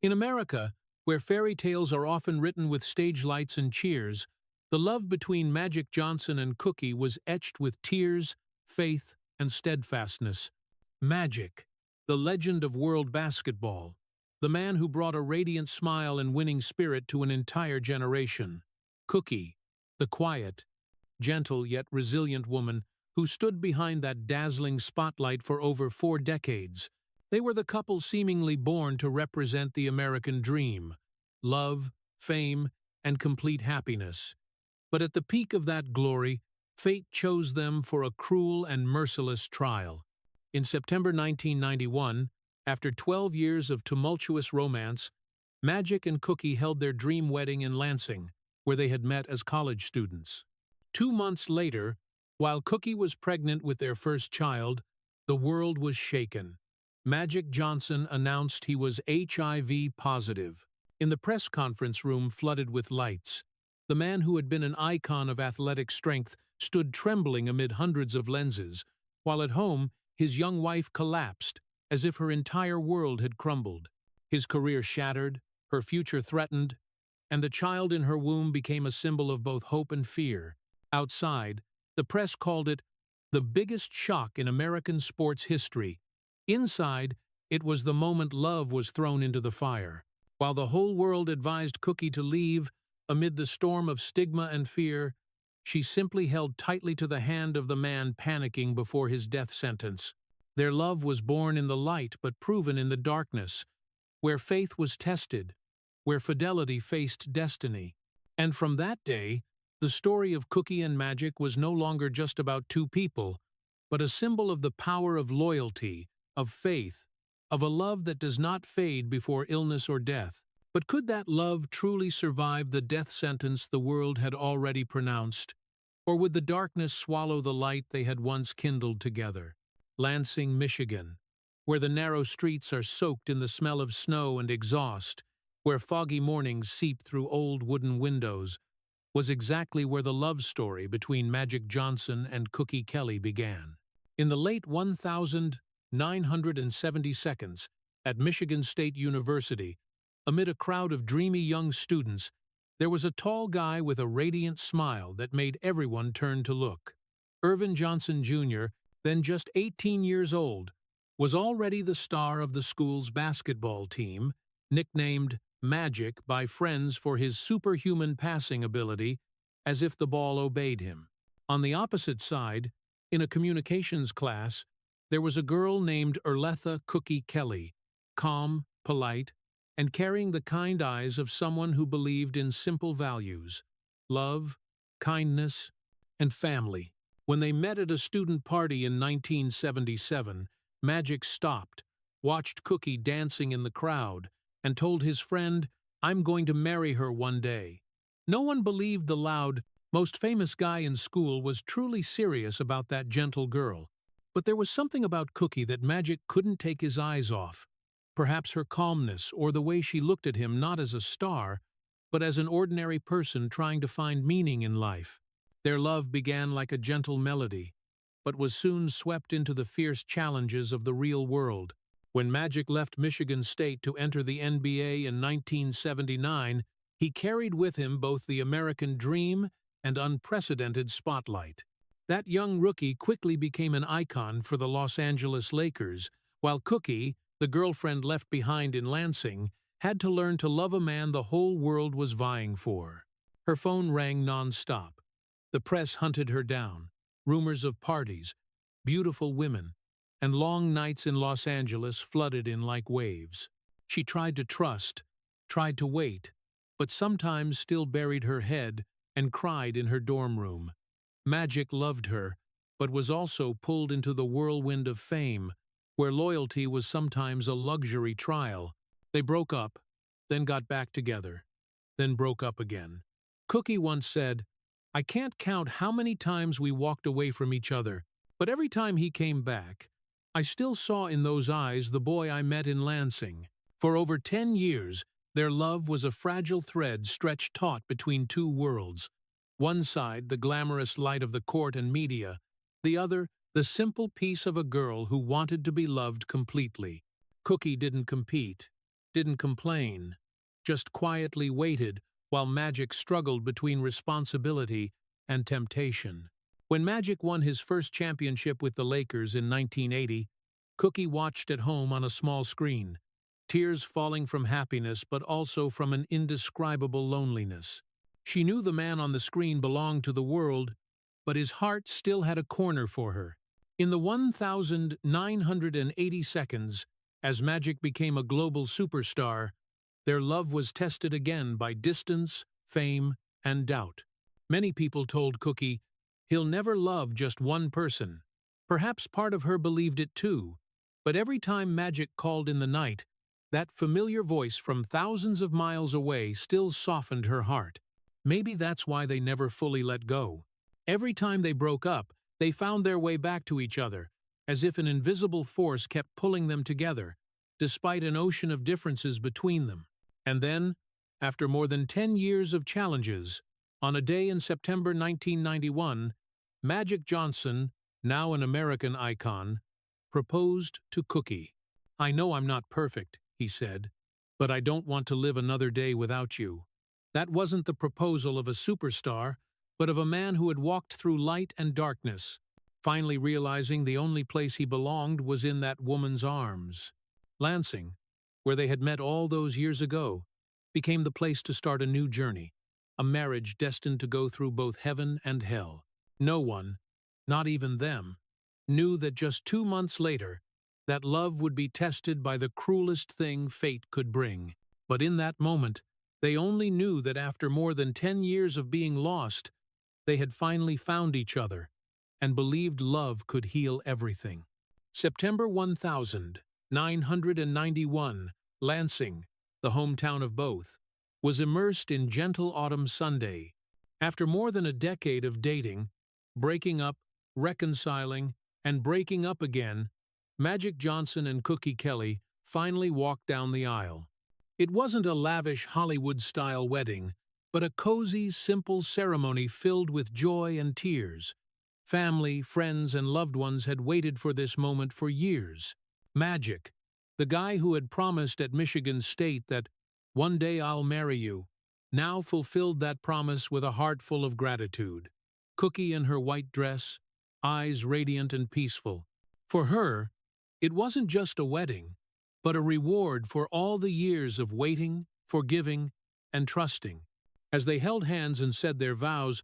In America, where fairy tales are often written with stage lights and cheers, the love between Magic Johnson and Cookie was etched with tears, faith, and steadfastness. Magic, the legend of world basketball, the man who brought a radiant smile and winning spirit to an entire generation. Cookie, the quiet, gentle yet resilient woman who stood behind that dazzling spotlight for over 4 decades. They were the couple seemingly born to represent the American dream: love, fame, and complete happiness. But at the peak of that glory, fate chose them for a cruel and merciless trial. In September 1991, after 12 years of tumultuous romance, Magic and Cookie held their dream wedding in Lansing, where they had met as college students. 2 months later, while Cookie was pregnant with their first child, the world was shaken. Magic Johnson announced he was HIV-positive. In the press conference room flooded with lights, the man who had been an icon of athletic strength stood trembling amid hundreds of lenses, while at home, his young wife collapsed, as if her entire world had crumbled. His career shattered, her future threatened, and the child in her womb became a symbol of both hope and fear. Outside, the press called it the biggest shock in American sports history. Inside, it was the moment love was thrown into the fire. While the whole world advised Cookie to leave, amid the storm of stigma and fear, she simply held tightly to the hand of the man panicking before his death sentence. Their love was born in the light but proven in the darkness, where faith was tested, where fidelity faced destiny. And from that day, the story of Cookie and Magic was no longer just about two people, but a symbol of the power of loyalty, of faith, of a love that does not fade before illness or death. But could that love truly survive the death sentence the world had already pronounced? Or would the darkness swallow the light they had once kindled together? Lansing, Michigan, where the narrow streets are soaked in the smell of snow and exhaust, where foggy mornings seep through old wooden windows, was exactly where the love story between Magic Johnson and Cookie Kelly began. In the late 1970s, at Michigan State University, amid a crowd of dreamy young students, there was a tall guy with a radiant smile that made everyone turn to look. Irvin Johnson Jr., then just 18 years old, was already the star of the school's basketball team, nicknamed Magic by friends for his superhuman passing ability, as if the ball obeyed him. On the opposite side, in a communications class, there was a girl named Erletha Cookie Kelly, calm, polite, and carrying the kind eyes of someone who believed in simple values: love, kindness, and family. When they met at a student party in 1977, Magic stopped, watched Cookie dancing in the crowd, and told his friend, "I'm going to marry her one day." No one believed the loud, most famous guy in school was truly serious about that gentle girl. But there was something about Cookie that Magic couldn't take his eyes off. Perhaps her calmness or the way she looked at him not as a star, but as an ordinary person trying to find meaning in life. Their love began like a gentle melody, but was soon swept into the fierce challenges of the real world. When Magic left Michigan State to enter the NBA in 1979, he carried with him both the American dream and unprecedented spotlight. That young rookie quickly became an icon for the Los Angeles Lakers, while Cookie, the girlfriend left behind in Lansing, had to learn to love a man the whole world was vying for. Her phone rang non-stop. The press hunted her down. Rumors of parties, beautiful women, and long nights in Los Angeles flooded in like waves. She tried to trust, tried to wait, but sometimes still buried her head and cried in her dorm room. Magic loved her, but was also pulled into the whirlwind of fame, where loyalty was sometimes a luxury trial. They broke up, then got back together, then broke up again. Cookie once said, "I can't count how many times we walked away from each other, but every time he came back, I still saw in those eyes the boy I met in Lansing." For over 10 years, their love was a fragile thread stretched taut between two worlds. One side, the glamorous light of the court and media, the other, the simple peace of a girl who wanted to be loved completely. Cookie didn't compete. didn't complain, just quietly waited while Magic struggled between responsibility and temptation. When Magic won his first championship with the Lakers in 1980, Cookie watched at home on a small screen, tears falling from happiness but also from an indescribable loneliness. She knew the man on the screen belonged to the world, but his heart still had a corner for her. In the 1,980 seconds, as Magic became a global superstar, their love was tested again by distance, fame, and doubt. Many people told Cookie, "He'll never love just one person." Perhaps part of her believed it too, but every time Magic called in the night, that familiar voice from thousands of miles away still softened her heart. Maybe that's why they never fully let go. Every time they broke up, they found their way back to each other, as if an invisible force kept pulling them together, despite an ocean of differences between them. And then, after more than 10 years of challenges, on a day in September 1991, Magic Johnson, now an American icon, proposed to Cookie. "I know I'm not perfect," he said, "but I don't want to live another day without you." That wasn't the proposal of a superstar, but of a man who had walked through light and darkness, finally realizing the only place he belonged was in that woman's arms. Lansing, where they had met all those years ago, became the place to start a new journey, a marriage destined to go through both heaven and hell. No one, not even them, knew that just 2 months later, that love would be tested by the cruelest thing fate could bring. But in that moment, they only knew that after more than 10 years of being lost, they had finally found each other and believed love could heal everything. September 1991, Lansing, the hometown of both, was immersed in gentle autumn Sunday. After more than a decade of dating, breaking up, reconciling, and breaking up again, Magic Johnson and Cookie Kelly finally walked down the aisle. It wasn't a lavish Hollywood-style wedding, but a cozy, simple ceremony filled with joy and tears. Family, friends, and loved ones had waited for this moment for years. Magic, the guy who had promised at Michigan State that, "One day I'll marry you," now fulfilled that promise with a heart full of gratitude. Cookie in her white dress, eyes radiant and peaceful. For her, it wasn't just a wedding, but a reward for all the years of waiting, forgiving, and trusting. As they held hands and said their vows,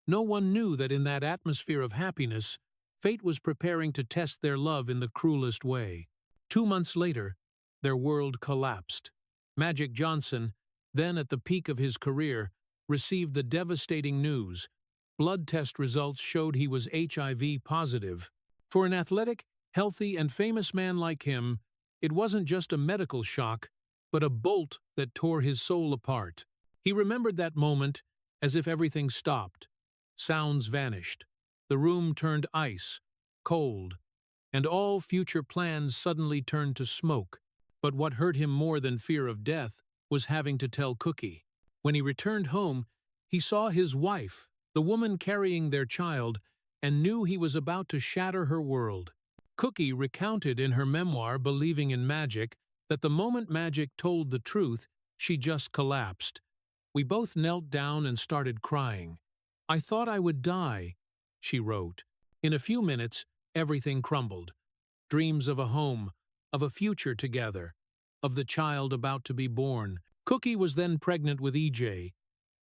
no one knew that in that atmosphere of happiness, fate was preparing to test their love in the cruelest way. 2 months later, their world collapsed. Magic Johnson, then at the peak of his career, received the devastating news. Blood test results showed he was HIV-positive. For an athletic, healthy, and famous man like him, it wasn't just a medical shock, but a bolt that tore his soul apart. He remembered that moment as if everything stopped. Sounds vanished. The room turned ice, cold, and all future plans suddenly turned to smoke. But what hurt him more than fear of death was having to tell Cookie. When he returned home, he saw his wife, the woman carrying their child, and knew he was about to shatter her world. Cookie recounted in her memoir, Believing in Magic, that the moment Magic told the truth, she just collapsed. "We both knelt down and started crying. I thought I would die," she wrote. In a few minutes, everything crumbled. Dreams of a home, of a future together, of the child about to be born. Cookie was then pregnant with EJ,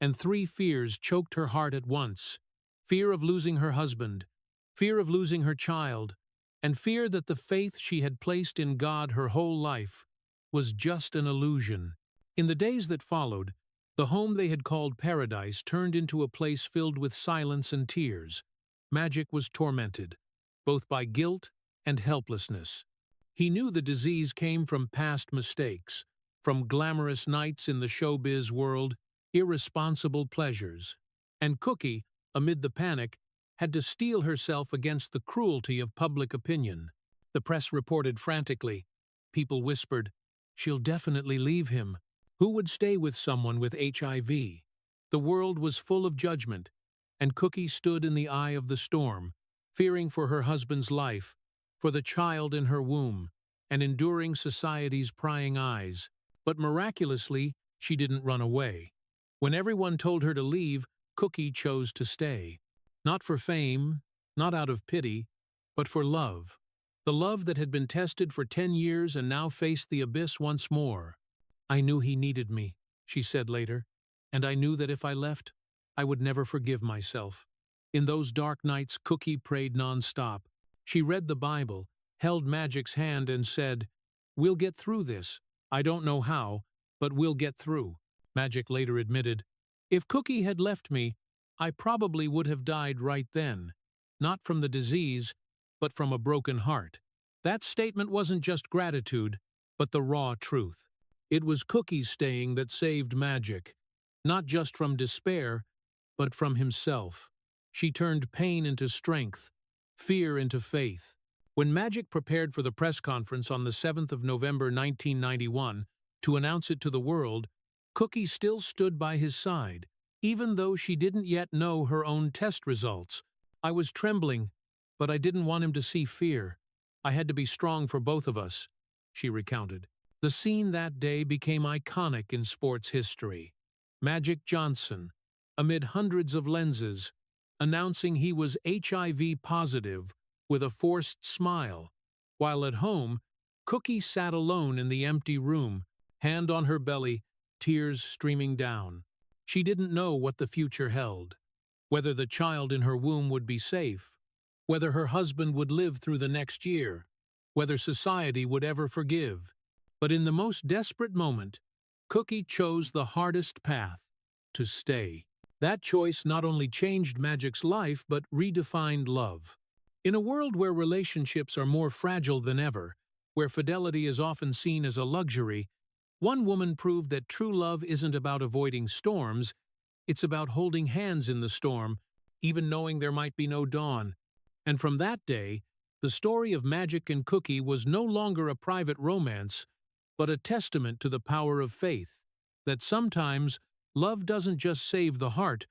and 3 fears choked her heart at once. Fear of losing her husband, fear of losing her child, and fear that the faith she had placed in God her whole life was just an illusion. In the days that followed, the home they had called paradise turned into a place filled with silence and tears. Magic was tormented, both by guilt and helplessness. He knew the disease came from past mistakes, from glamorous nights in the showbiz world, irresponsible pleasures. And Cookie, amid the panic, had to steel herself against the cruelty of public opinion. The press reported frantically. People whispered, "She'll definitely leave him." Who would stay with someone with HIV? The world was full of judgment, and Cookie stood in the eye of the storm, fearing for her husband's life, for the child in her womb, and enduring society's prying eyes. But miraculously, she didn't run away. When everyone told her to leave, Cookie chose to stay. Not for fame, not out of pity, but for love. The love that had been tested for 10 years and now faced the abyss once more. "I knew he needed me," she said later, "and I knew that if I left, I would never forgive myself." In those dark nights, Cookie prayed nonstop. She read the Bible, held Magic's hand, and said, "We'll get through this. I don't know how, but we'll get through." Magic later admitted, "If Cookie had left me, I probably would have died right then. Not from the disease, but from a broken heart." That statement wasn't just gratitude, but the raw truth. It was Cookie's staying that saved Magic, not just from despair, but from himself. She turned pain into strength, fear into faith. When Magic prepared for the press conference on the 7th of November 1991 to announce it to the world, Cookie still stood by his side, even though she didn't yet know her own test results. "I was trembling, but I didn't want him to see fear. I had to be strong for both of us," she recounted. The scene that day became iconic in sports history. Magic Johnson, amid hundreds of lenses, announcing he was HIV-positive with a forced smile, while at home, Cookie sat alone in the empty room, hand on her belly, tears streaming down. She didn't know what the future held, whether the child in her womb would be safe, whether her husband would live through the next year, whether society would ever forgive. But in the most desperate moment, Cookie chose the hardest path, to stay. That choice not only changed Magic's life, but redefined love. In a world where relationships are more fragile than ever, where fidelity is often seen as a luxury, one woman proved that true love isn't about avoiding storms, it's about holding hands in the storm, even knowing there might be no dawn. And from that day, the story of Magic and Cookie was no longer a private romance, but a testament to the power of faith, that sometimes love doesn't just save the heart,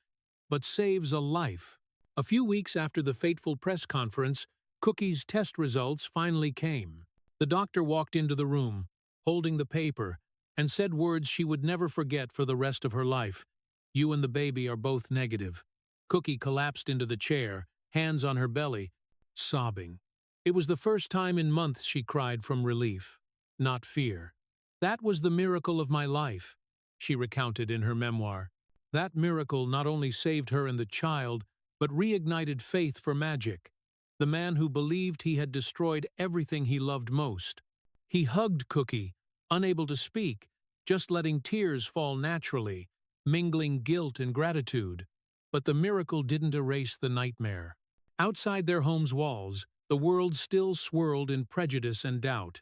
but saves a life. A few weeks after the fateful press conference, Cookie's test results finally came. The doctor walked into the room, holding the paper, and said words she would never forget for the rest of her life. "You and the baby are both negative." Cookie collapsed into the chair, hands on her belly, sobbing. It was the first time in months she cried from relief, not fear. "That was the miracle of my life," she recounted in her memoir. That miracle not only saved her and the child, but reignited faith for Magic, the man who believed he had destroyed everything he loved most. He hugged Cookie, unable to speak, just letting tears fall naturally, mingling guilt and gratitude. But the miracle didn't erase the nightmare. Outside their home's walls, the world still swirled in prejudice and doubt.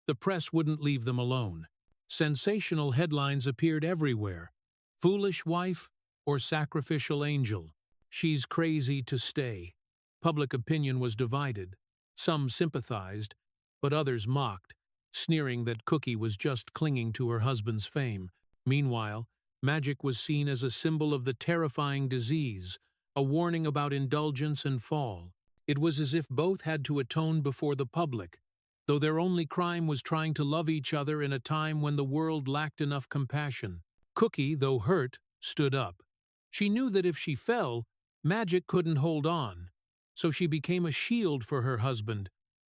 The press wouldn't leave them alone. Sensational headlines appeared everywhere. "Foolish wife" or "sacrificial angel." "She's crazy to stay." Public opinion was divided. Some sympathized, but others mocked, sneering that Cookie was just clinging to her husband's fame. Meanwhile, Magic was seen as a symbol of the terrifying disease, a warning about indulgence and fall. It was as if both had to atone before the public, though their only crime was trying to love each other in a time when the world lacked enough compassion. Cookie, though hurt, stood up. She knew that if she fell, Magic couldn't hold on, so she became a shield for her husband,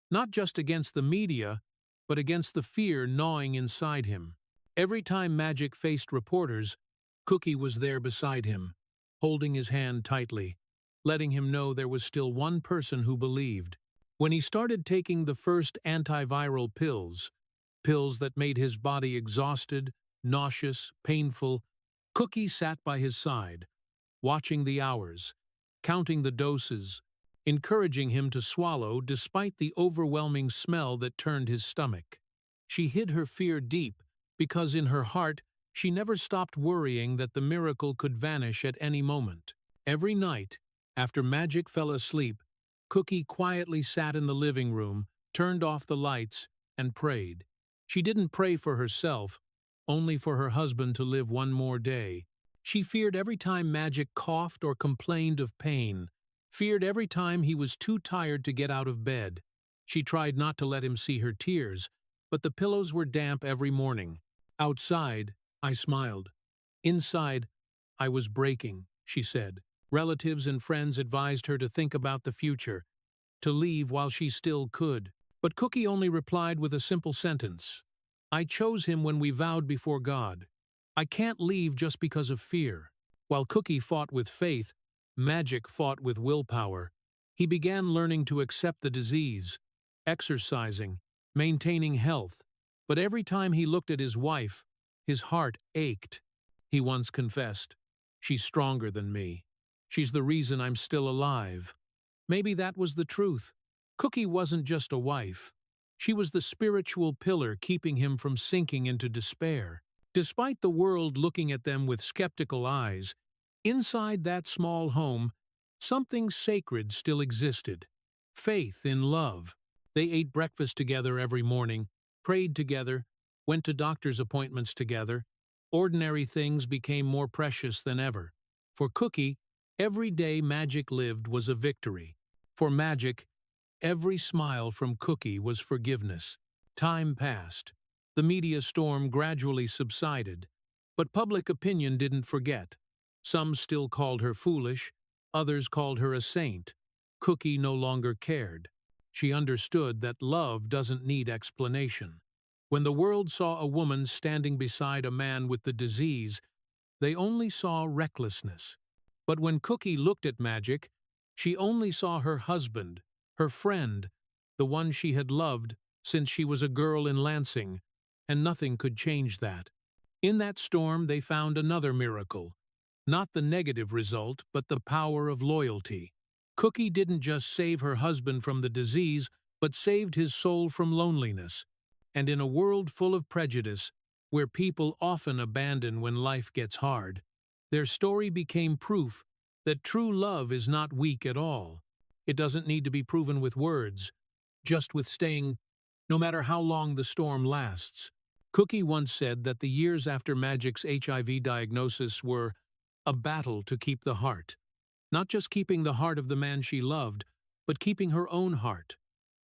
not just against the media, but against the fear gnawing inside him. Every time Magic faced reporters, Cookie was there beside him, holding his hand tightly, letting him know there was still one person who believed. When he started taking the first antiviral pills that made his body exhausted, nauseous, painful, Cookie sat by his side, watching the hours, counting the doses, encouraging him to swallow despite the overwhelming smell that turned his stomach. She hid her fear deep, because in her heart she never stopped worrying that the miracle could vanish at any moment. Every night, after Magic fell asleep, Cookie quietly sat in the living room, turned off the lights, and prayed. She didn't pray for herself, only for her husband to live one more day. She feared every time Magic coughed or complained of pain, feared every time he was too tired to get out of bed. She tried not to let him see her tears, but the pillows were damp every morning. Outside, I smiled. Inside, I was breaking, she said. Relatives and friends advised her to think about the future, to leave while she still could. But Cookie only replied with a simple sentence. I chose him when we vowed before God. I can't leave just because of fear. While Cookie fought with faith, Magic fought with willpower. He began learning to accept the disease, exercising, maintaining health. But every time he looked at his wife, his heart ached. He once confessed, she's stronger than me. She's the reason I'm still alive. Maybe that was the truth. Cookie wasn't just a wife. She was the spiritual pillar keeping him from sinking into despair. Despite the world looking at them with skeptical eyes, inside that small home, something sacred still existed. Faith in love. They ate breakfast together every morning, prayed together, went to doctor's appointments together. Ordinary things became more precious than ever. For Cookie, every day Magic lived was a victory. For Magic, every smile from Cookie was forgiveness. Time passed. The media storm gradually subsided. But public opinion didn't forget. Some still called her foolish, others called her a saint. Cookie no longer cared. She understood that love doesn't need explanation. When the world saw a woman standing beside a man with the disease, they only saw recklessness. But when Cookie looked at Magic, she only saw her husband, her friend, the one she had loved since she was a girl in Lansing, and nothing could change that. In that storm they found another miracle. Not the negative result, but the power of loyalty. Cookie didn't just save her husband from the disease, but saved his soul from loneliness. And in a world full of prejudice, where people often abandon when life gets hard, their story became proof that true love is not weak at all. It doesn't need to be proven with words, just with staying, no matter how long the storm lasts. Cookie once said that the years after Magic's HIV diagnosis were a battle to keep the heart. Not just keeping the heart of the man she loved, but keeping her own heart.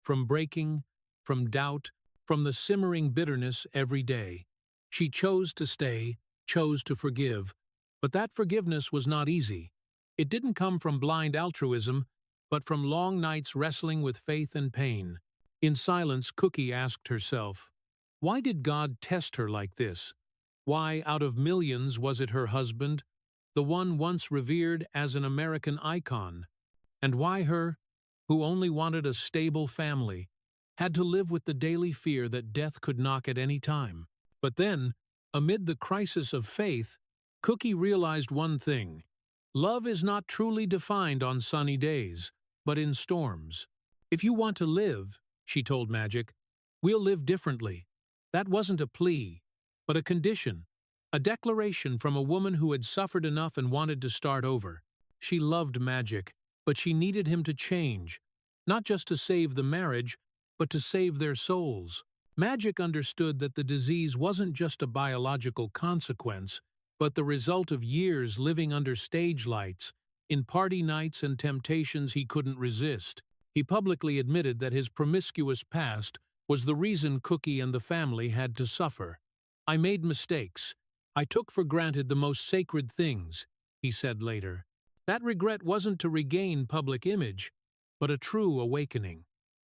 From breaking, from doubt, from the simmering bitterness every day. She chose to stay, chose to forgive, but that forgiveness was not easy. It didn't come from blind altruism, but from long nights wrestling with faith and pain. In silence, Cookie asked herself, why did God test her like this? Why, out of millions, was it her husband, the one once revered as an American icon? And why her, who only wanted a stable family, had to live with the daily fear that death could knock at any time? But then, amid the crisis of faith, Cookie realized one thing. Love is not truly defined on sunny days, but in storms. If you want to live, she told Magic, we'll live differently. That wasn't a plea, but a condition, a declaration from a woman who had suffered enough and wanted to start over. She loved Magic, but she needed him to change, not just to save the marriage, but to save their souls. Magic understood that the disease wasn't just a biological consequence, but the result of years living under stage lights, in party nights and temptations he couldn't resist. He publicly admitted that his promiscuous past was the reason Cookie and the family had to suffer. I made mistakes. I took for granted the most sacred things, he said later. That regret wasn't to regain public image, but a true awakening.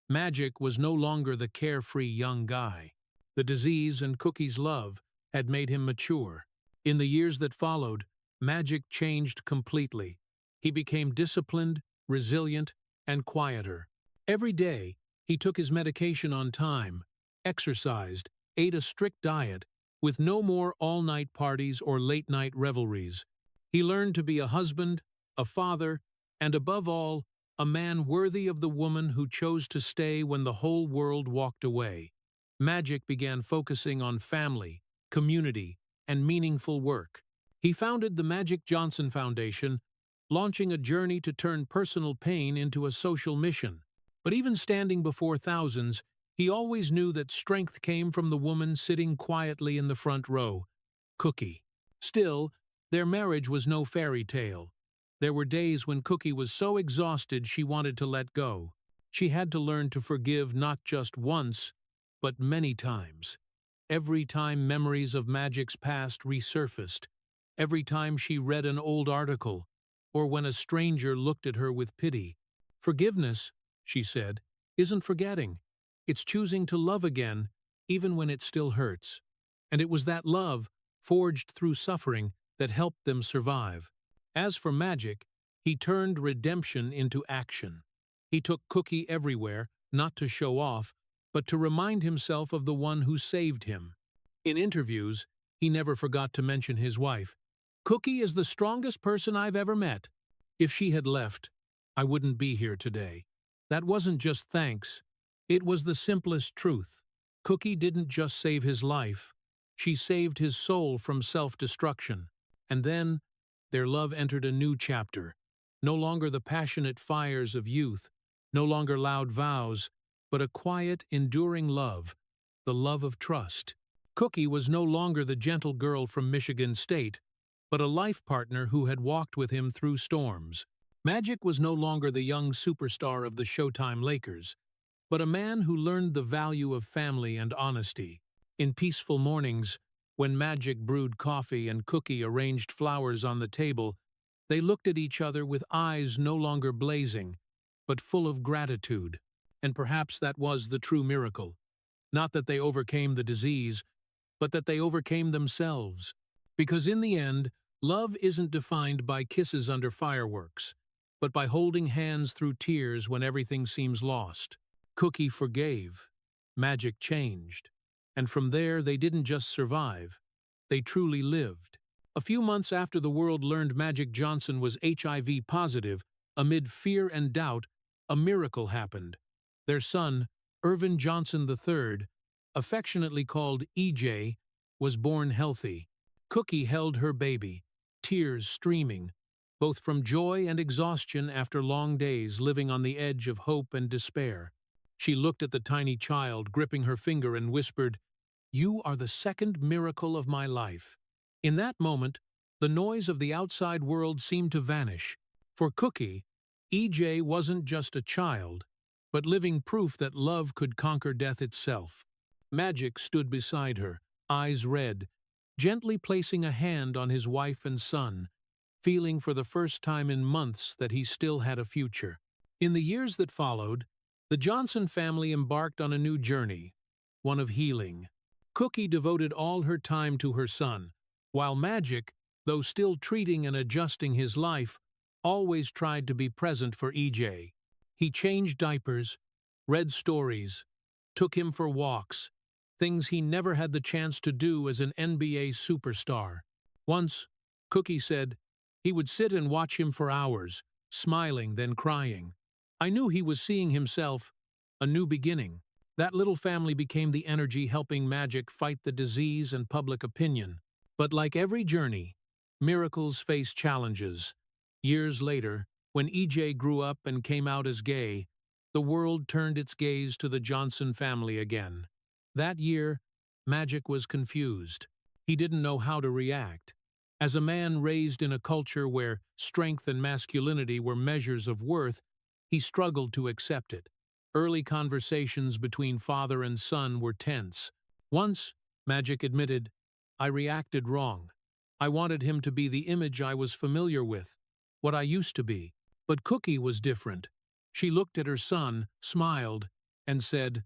Magic was no longer the carefree young guy. The disease and Cookie's love had made him mature. In the years that followed, Magic changed completely. He became disciplined, resilient, and quieter. Every day, he took his medication on time, exercised, ate a strict diet, with no more all-night parties or late-night revelries. He learned to be a husband, a father, and above all, a man worthy of the woman who chose to stay when the whole world walked away. Magic began focusing on family, community, and meaningful work. He founded the Magic Johnson Foundation, launching a journey to turn personal pain into a social mission. But even standing before thousands, he always knew that strength came from the woman sitting quietly in the front row, Cookie. Still, their marriage was no fairy tale. There were days when Cookie was so exhausted she wanted to let go. She had to learn to forgive not just once, but many times. every time memories of Magic's past resurfaced, every time she read an old article, or when a stranger looked at her with pity. "Forgiveness," she said, "isn't forgetting. It's choosing to love again, even when it still hurts." And it was that love, forged through suffering, that helped them survive. As for Magic, he turned redemption into action. He took Cookie everywhere, not to show off, but to remind himself of the one who saved him. In interviews, he never forgot to mention his wife. "Cookie is the strongest person I've ever met. If she had left, I wouldn't be here today." That wasn't just thanks. It was the simplest truth. Cookie didn't just save his life. She saved his soul from self-destruction. And then, their love entered a new chapter. No longer the passionate fires of youth, no longer loud vows, but a quiet, enduring love, the love of trust. Cookie was no longer the gentle girl from Michigan State, but a life partner who had walked with him through storms. Magic was no longer the young superstar of the Showtime Lakers, but a man who learned the value of family and honesty. In peaceful mornings, when Magic brewed coffee and Cookie arranged flowers on the table, they looked at each other with eyes no longer blazing, but full of gratitude. And perhaps that was the true miracle. Not that they overcame the disease, but that they overcame themselves. Because in the end, love isn't defined by kisses under fireworks, but by holding hands through tears when everything seems lost. Cookie forgave. Magic changed. And from there, they didn't just survive. They truly lived. A few months after the world learned Magic Johnson was HIV-positive, amid fear and doubt, a miracle happened. Their son, Irvin Johnson III, affectionately called EJ, was born healthy. Cookie held her baby, tears streaming, both from joy and exhaustion after long days living on the edge of hope and despair. She looked at the tiny child, gripping her finger, and whispered, "You are the second miracle of my life." In that moment, the noise of the outside world seemed to vanish. For Cookie, EJ wasn't just a child, but living proof that love could conquer death itself. Magic stood beside her, eyes red, gently placing a hand on his wife and son, feeling for the first time in months that he still had a future. In the years that followed, the Johnson family embarked on a new journey, one of healing. Cookie devoted all her time to her son, while Magic, though still treating and adjusting his life, always tried to be present for EJ. He changed diapers, read stories, took him for walks, things he never had the chance to do as an NBA superstar. Once, Cookie said, he would sit and watch him for hours, smiling then crying. I knew he was seeing himself, a new beginning. That little family became the energy helping Magic fight the disease and public opinion. But like every journey, miracles face challenges. Years later, when EJ grew up and came out as gay, the world turned its gaze to the Johnson family again. That year, Magic was confused. He didn't know how to react. As a man raised in a culture where strength and masculinity were measures of worth, he struggled to accept it. Early conversations between father and son were tense. Once, Magic admitted, I reacted wrong. I wanted him to be the image I was familiar with, what I used to be. But Cookie was different. She looked at her son, smiled, and said,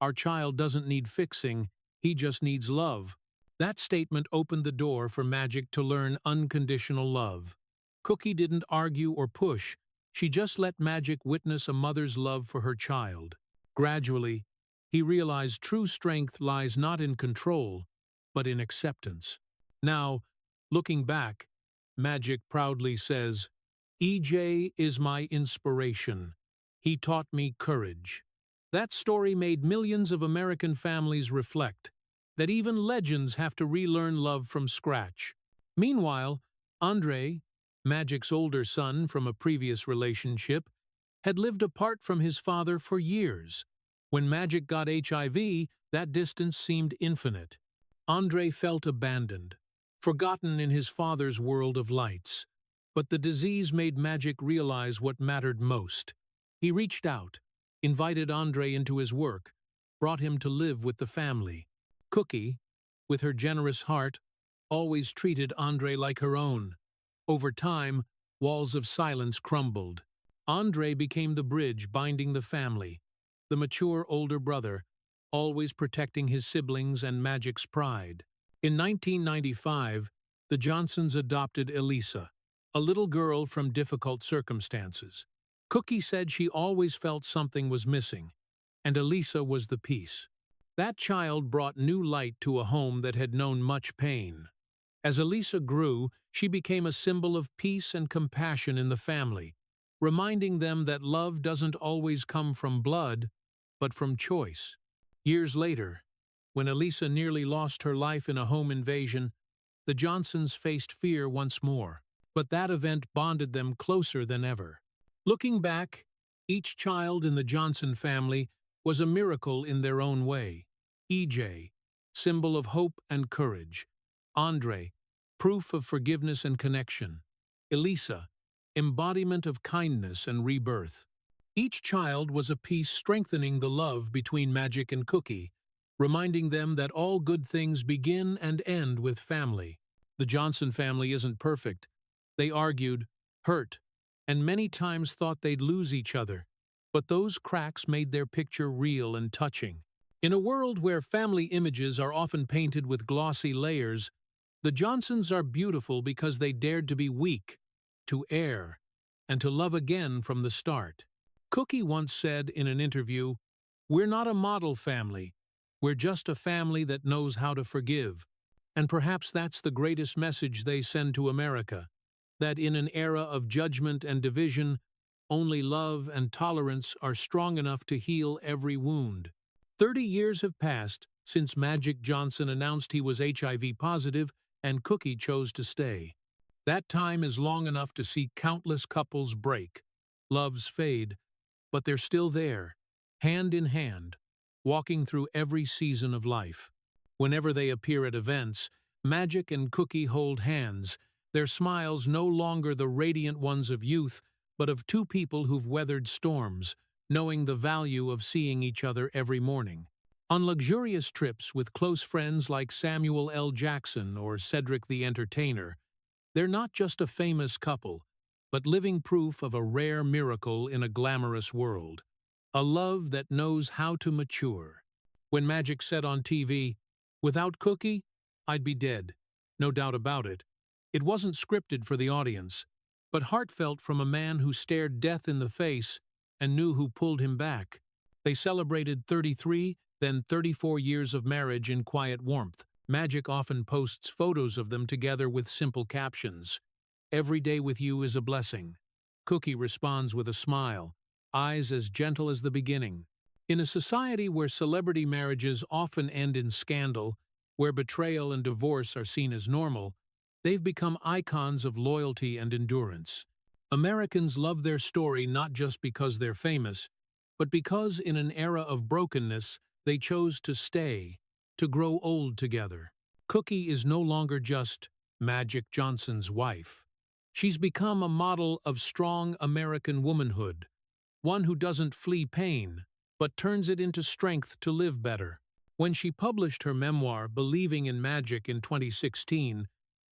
Our child doesn't need fixing, he just needs love. That statement opened the door for Magic to learn unconditional love. Cookie didn't argue or push. She just let Magic witness a mother's love for her child. Gradually, he realized true strength lies not in control, but in acceptance. Now, looking back, Magic proudly says, EJ is my inspiration. He taught me courage. That story made millions of American families reflect that even legends have to relearn love from scratch. Meanwhile, Andre, Magic's older son from a previous relationship, had lived apart from his father for years. When Magic got HIV, that distance seemed infinite. Andre felt abandoned, forgotten in his father's world of lights. But the disease made Magic realize what mattered most. He reached out, invited Andre into his work, brought him to live with the family. Cookie, with her generous heart, always treated Andre like her own. Over time, walls of silence crumbled. Andre became the bridge binding the family, the mature older brother, always protecting his siblings and Magic's pride. In 1995, the Johnsons adopted Elisa, a little girl from difficult circumstances. Cookie said she always felt something was missing, and Elisa was the piece. That child brought new light to a home that had known much pain. As Elisa grew, she became a symbol of peace and compassion in the family, reminding them that love doesn't always come from blood, but from choice. Years later, when Elisa nearly lost her life in a home invasion, the Johnsons faced fear once more, but that event bonded them closer than ever. Looking back, each child in the Johnson family was a miracle in their own way. EJ, symbol of hope and courage. Andre, proof of forgiveness and connection. Elisa, embodiment of kindness and rebirth. Each child was a piece strengthening the love between Magic and Cookie, reminding them that all good things begin and end with family. The Johnson family isn't perfect. They argued, hurt, and many times thought they'd lose each other, but those cracks made their picture real and touching. In a world where family images are often painted with glossy layers, the Johnsons are beautiful because they dared to be weak, to err, and to love again from the start. Cookie once said in an interview, "We're not a model family. We're just a family that knows how to forgive." And perhaps that's the greatest message they send to America, that in an era of judgment and division, only love and tolerance are strong enough to heal every wound. 30 years have passed since Magic Johnson announced he was HIV positive and Cookie chose to stay. That time is long enough to see countless couples break, loves fade, but they're still there, hand in hand, walking through every season of life. Whenever they appear at events, Magic and Cookie hold hands, their smiles no longer the radiant ones of youth, but of two people who've weathered storms, knowing the value of seeing each other every morning. On luxurious trips with close friends like Samuel L. Jackson or Cedric the Entertainer, they're not just a famous couple, but living proof of a rare miracle in a glamorous world. A love that knows how to mature. When Magic said on TV, "Without Cookie, I'd be dead." No doubt about it. It wasn't scripted for the audience, but heartfelt from a man who stared death in the face and knew who pulled him back. They celebrated 33, then 34 years of marriage in quiet warmth. Magic often posts photos of them together with simple captions. "Every day with you is a blessing." Cookie responds with a smile, eyes as gentle as the beginning. In a society where celebrity marriages often end in scandal, where betrayal and divorce are seen as normal, they've become icons of loyalty and endurance. Americans love their story not just because they're famous, but because in an era of brokenness, they chose to stay, to grow old together. Cookie is no longer just Magic Johnson's wife. She's become a model of strong American womanhood, one who doesn't flee pain, but turns it into strength to live better. When she published her memoir, Believing in Magic, in 2016,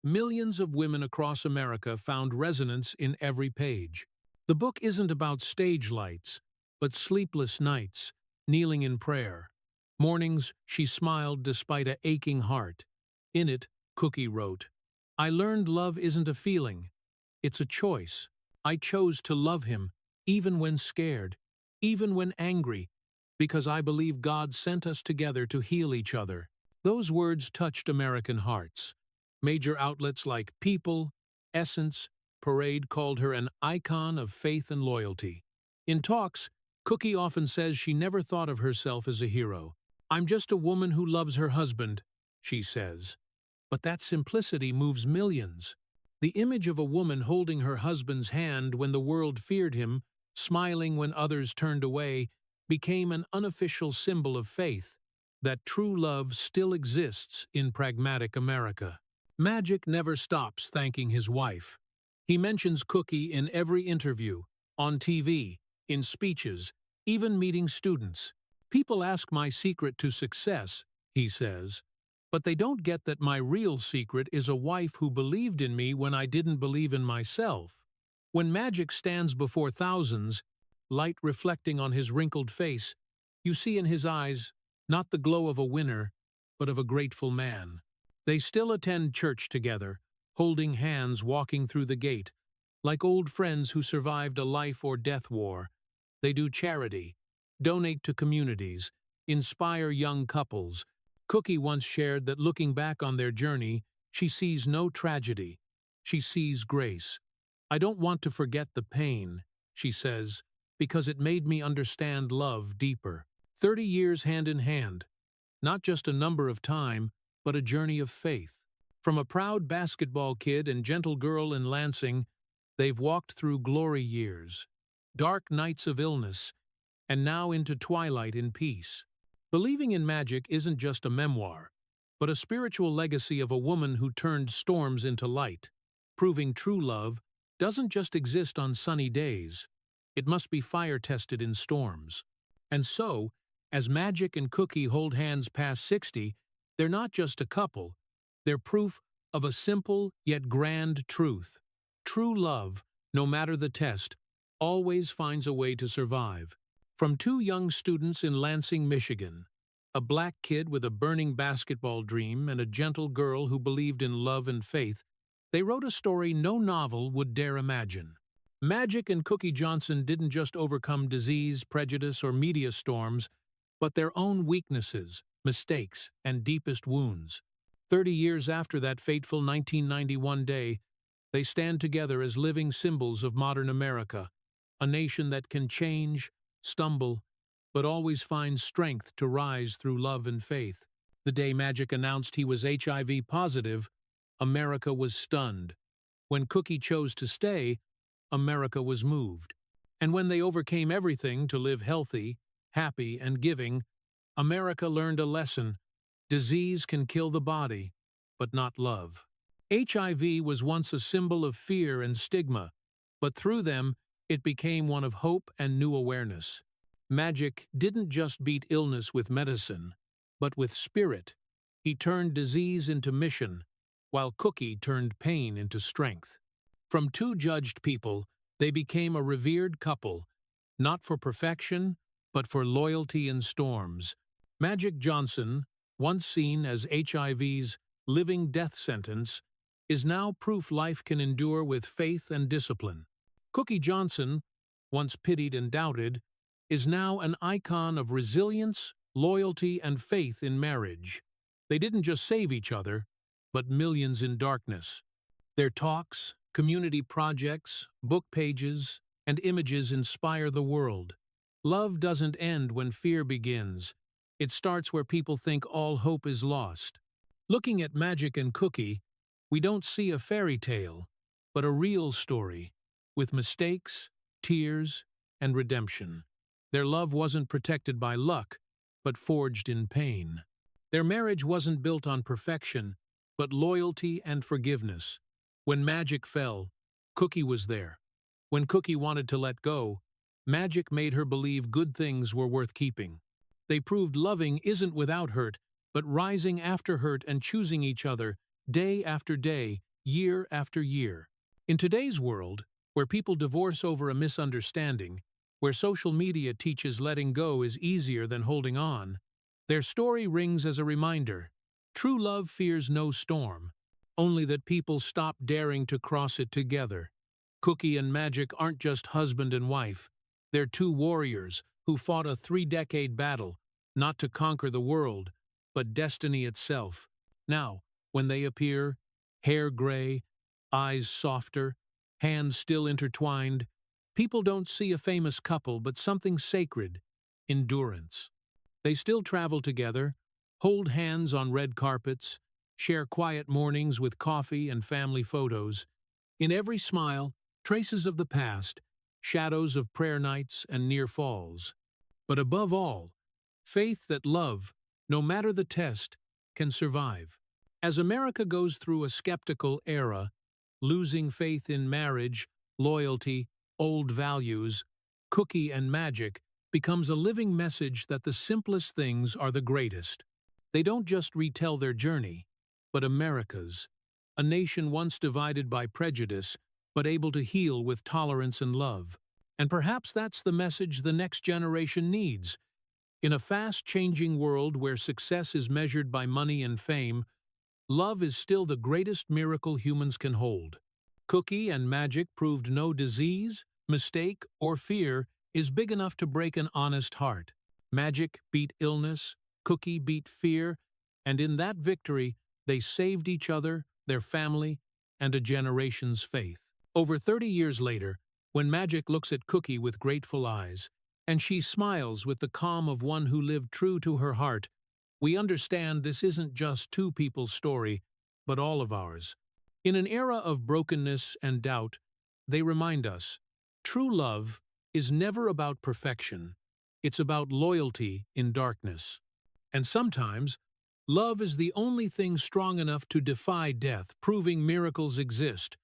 millions of women across America found resonance in every page. The book isn't about stage lights, but sleepless nights, kneeling in prayer. Mornings, she smiled despite an aching heart. In it, Cookie wrote, "I learned love isn't a feeling. It's a choice. I chose to love him, even when scared, even when angry, because I believe God sent us together to heal each other." Those words touched American hearts. Major outlets like People, Essence, Parade called her an icon of faith and loyalty. In talks, Cookie often says she never thought of herself as a hero. "I'm just a woman who loves her husband," she says. But that simplicity moves millions. The image of a woman holding her husband's hand when the world feared him, smiling when others turned away, became an unofficial symbol of faith, that true love still exists in pragmatic America. Magic never stops thanking his wife. He mentions Cookie in every interview, on TV, in speeches, even meeting students. "People ask my secret to success," he says, But they don't get that my real secret is a wife who believed in me when I didn't believe in myself. When Magic stands before thousands, light reflecting on his wrinkled face, you see in his eyes not the glow of a winner, but of a grateful man. They still attend church together, holding hands walking through the gate. Like old friends who survived a life or death war, they do charity, donate to communities, inspire young couples. Cookie once shared that looking back on their journey, she sees no tragedy. She sees grace. I don't want to forget the pain, she says, because it made me understand love deeper. 30 years hand in hand, not just a number of time, but a journey of faith. From a proud basketball kid and gentle girl in Lansing, they've walked through glory years, dark nights of illness, and now into twilight in peace. Believing in Magic isn't just a memoir, but a spiritual legacy of a woman who turned storms into light, proving true love doesn't just exist on sunny days. It must be fire-tested in storms. And so, as Magic and Cookie hold hands past 60, they're not just a couple, they're proof of a simple yet grand truth. True love, no matter the test, always finds a way to survive. From two young students in Lansing, Michigan, a black kid with a burning basketball dream and a gentle girl who believed in love and faith, they wrote a story no novel would dare imagine. Magic and Cookie Johnson didn't just overcome disease, prejudice, or media storms, but their own weaknesses, mistakes, and deepest wounds. 30 years after that fateful 1991 day, they stand together as living symbols of modern America, a nation that can change, stumble, but always finds strength to rise through love and faith. The day Magic announced he was HIV-positive, America was stunned. When Cookie chose to stay, America was moved. And when they overcame everything to live healthy, happy, and giving, America learned a lesson. Disease can kill the body, but not love. HIV was once a symbol of fear and stigma, but through them, it became one of hope and new awareness. Magic didn't just beat illness with medicine, but with spirit. He turned disease into mission, while Cookie turned pain into strength. From two judged people, they became a revered couple, not for perfection, but for loyalty in storms. Magic Johnson, once seen as HIV's living death sentence, is now proof life can endure with faith and discipline. Cookie Johnson, once pitied and doubted, is now an icon of resilience, loyalty, and faith in marriage. They didn't just save each other, but millions in darkness. Their talks, community projects, book pages, and images inspire the world. Love doesn't end when fear begins. It starts where people think all hope is lost. Looking at Magic and Cookie, we don't see a fairy tale, but a real story, with mistakes, tears, and redemption. Their love wasn't protected by luck, but forged in pain. Their marriage wasn't built on perfection, but loyalty and forgiveness. When Magic fell, Cookie was there. When Cookie wanted to let go, Magic made her believe good things were worth keeping. They proved loving isn't without hurt, but rising after hurt and choosing each other, day after day, year after year. In today's world, where people divorce over a misunderstanding, where social media teaches letting go is easier than holding on, their story rings as a reminder. True love fears no storm, only that people stop daring to cross it together. Cookie and Magic aren't just husband and wife. They're two warriors who fought a 3-decade battle, not to conquer the world, but destiny itself. Now, when they appear, hair gray, eyes softer, hands still intertwined, people don't see a famous couple but something sacred: endurance. They still travel together, hold hands on red carpets, share quiet mornings with coffee and family photos. In every smile, traces of the past, shadows of prayer nights and near falls. But above all, faith that love, no matter the test, can survive. As America goes through a skeptical era, losing faith in marriage, loyalty, old values, Cookie and Magic becomes a living message that the simplest things are the greatest. They don't just retell their journey, but America's, a nation once divided by prejudice, but able to heal with tolerance and love. And perhaps that's the message the next generation needs. In a fast-changing world where success is measured by money and fame, love is still the greatest miracle humans can hold. Cookie and magic proved no disease, mistake, or fear is big enough to break an honest heart. Magic beat illness, Cookie beat fear, and in that victory, they saved each other, their family, and a generation's faith. Over 30 years later, when Magic looks at Cookie with grateful eyes, and she smiles with the calm of one who lived true to her heart, we understand this isn't just two people's story, but all of ours. In an era of brokenness and doubt, they remind us, true love is never about perfection. It's about loyalty in darkness. And sometimes, love is the only thing strong enough to defy death, proving miracles exist,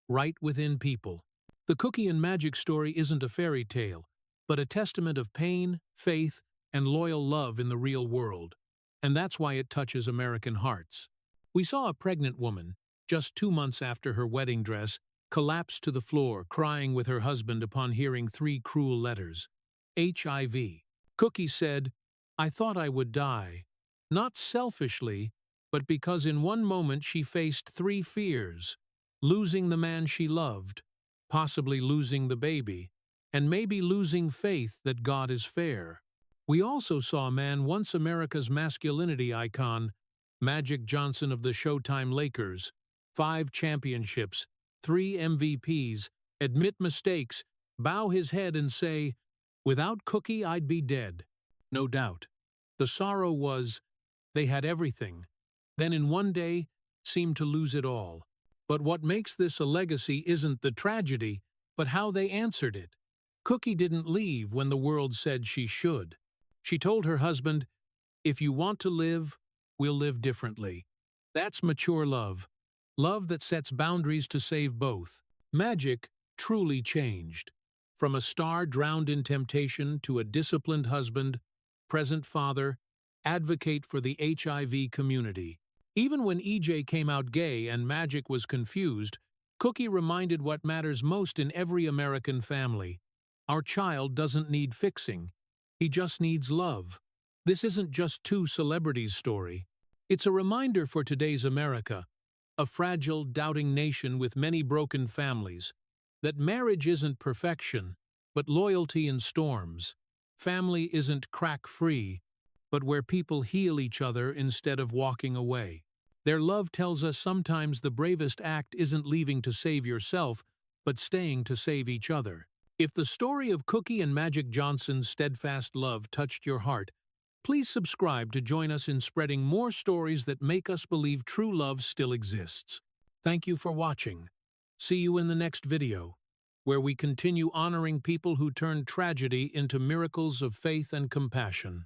right within people. The Cookie and Magic story isn't a fairy tale, but a testament of pain, faith, and loyal love in the real world. And that's why it touches American hearts. We saw a pregnant woman, just 2 months after her wedding dress, collapse to the floor, crying with her husband upon hearing 3 cruel letters. HIV. Cookie said, "I thought I would die." Not selfishly, but because in one moment she faced 3 fears: losing the man she loved, possibly losing the baby, and maybe losing faith that God is fair. We also saw a man once America's masculinity icon, Magic Johnson of the Showtime Lakers, 5 championships, 3 MVPs, admit mistakes, bow his head and say, "Without Cookie, I'd be dead." No doubt. The sorrow was, they had everything, then in one day seemed to lose it all. But what makes this a legacy isn't the tragedy, but how they answered it. Cookie didn't leave when the world said she should. She told her husband, "If you want to live, we'll live differently." That's mature love. Love that sets boundaries to save both. Magic truly changed. From a star drowned in temptation to a disciplined husband, present father, advocate for the HIV community. Even when EJ came out gay and Magic was confused, Cookie reminded what matters most in every American family. Our child doesn't need fixing. He just needs love. This isn't just 2 celebrities' story. It's a reminder for today's America, a fragile, doubting nation with many broken families, that marriage isn't perfection, but loyalty in storms. Family isn't crack-free, but where people heal each other instead of walking away. Their love tells us sometimes the bravest act isn't leaving to save yourself, but staying to save each other. If the story of Cookie and Magic Johnson's steadfast love touched your heart, please subscribe to join us in spreading more stories that make us believe true love still exists. Thank you for watching. See you in the next video, where we continue honoring people who turned tragedy into miracles of faith and compassion.